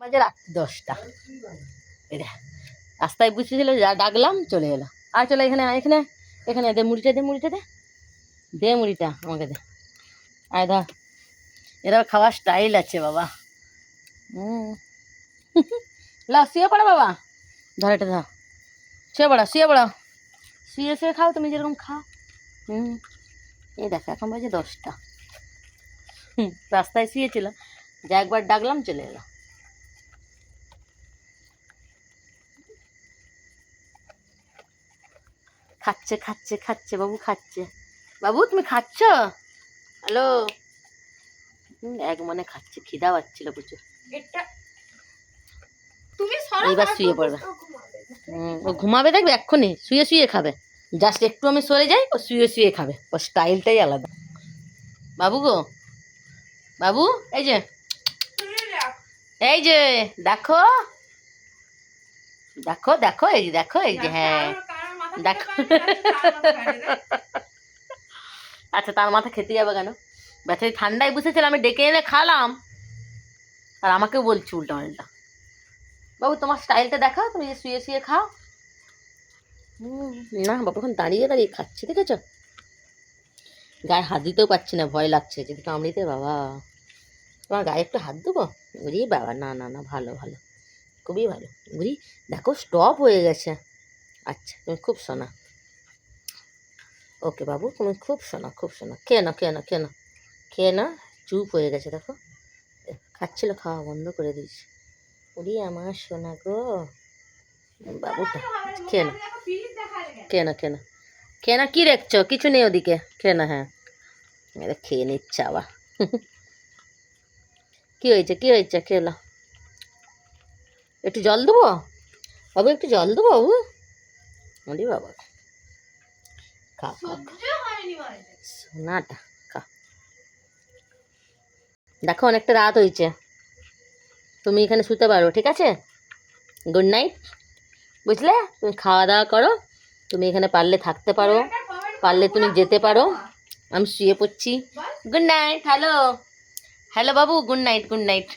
বাজে রাত্রি 10টা। এটা রাস্তায় বুঝেছিল, যা ডাকলাম চলে এলো। আর চলে এখানে, এখানে এখানে দে মুড়িটা, দে মুড়িটা, দে দে মুড়িটা আমাকে দে। আয় ধর, এরা খাওয়ার স্টাইল আছে বাবা। লা শুয়ে পড়ো বাবা, ধর এটা ধর, শুয়ে পড়ো, শুয়ে পড়ো, শুয়ে শুয়ে খাও তুমি যেরকম খাও। এই দেখো এখন বাজে 10টা। রাস্তায় শুয়েছিল, যা একবার ডাকলাম চলে এলো। খাচ্ছে খাচ্ছে খাচ্ছে, বাবু খাচ্ছে। বাবু তুমি খাচ্ছ? হ্যালো, এক মনে খাচ্ছে, খিদা পাচ্ছিল প্রচুর। এইবার শুয়ে পড়বে। ও ঘুমাবে, দেখবে এক্ষুনি শুয়ে শুয়ে খাবে। জাস্ট একটু আমি সরে যাই, ও শুয়ে শুয়ে খাবে, ওর স্টাইলটাই আলাদা। বাবু গো, বাবু এই যে, এই যে দেখো দেখো দেখো, এই যে দেখো, এই যে, হ্যাঁ দেখো। আচ্ছা, তার মাথা খেতে যাবে কেন? বেচারি ঠান্ডায় বসেছিল, আমি ডেকে এনে খালাম, আর আমাকেও বলছি উল্টা পাল্টা। বাবু তোমার স্টাইলটা দেখাও, তুমি যে শুয়ে শুয়ে খাও। না বাবু এখন দাঁড়িয়ে দাঁড়িয়ে খাচ্ছে, দেখেছো? গায়ে হাত দিতেও পারছি না, ভয় লাগছে যদি কামড়িতে। বাবা তোমার গায়ে একটু হাত দেবো? বুঝি বাবা, না না না, ভালো ভালো, খুবই ভালো। বুঝি দেখো স্টপ হয়ে গেছে। আচ্ছা তুমি খুব শোনা। ওকে বাবু, তুমি খুব শোনা, খুব শোনা। খেয়ে নাও, খেয়ে নাও, খেয়ে নাও, খেয়ে নাও। চুপ হয়ে গেছে দেখো, খাচ্ছিল, খাওয়া বন্ধ করে দিয়েছি। ওরে আমার সোনা গো বাবুটা, খেয়ে নাও, খেয়ে নাও, খেয়ে নাও, খেয়ে নাও। কী দেখছো? কিছু নেই ওদিকে, খেয়ে না। হ্যাঁ এটা খেয়ে নিচ্ছে আবার। কী হয়েছে, কী হয়েছে? খেয়ে নাও। একটু জল দেবো বাবু, একটু জল দেবো বাবু? ওরে বাবা, খা খা সোনাটা খা। দেখো অনেকটা রাত হয়েছে, তুমি এখানে শুতে পারো, ঠিক আছে? গুড নাইট, বুঝলে? তুমি খাওয়া দাওয়া করো, তুমি এখানে পারলে থাকতে পারো, পারলে তুমি যেতে পারো। আমি শুয়ে পড়ছি। Good night. হ্যালো হ্যালো বাবু, গুড নাইট, গুড নাইট।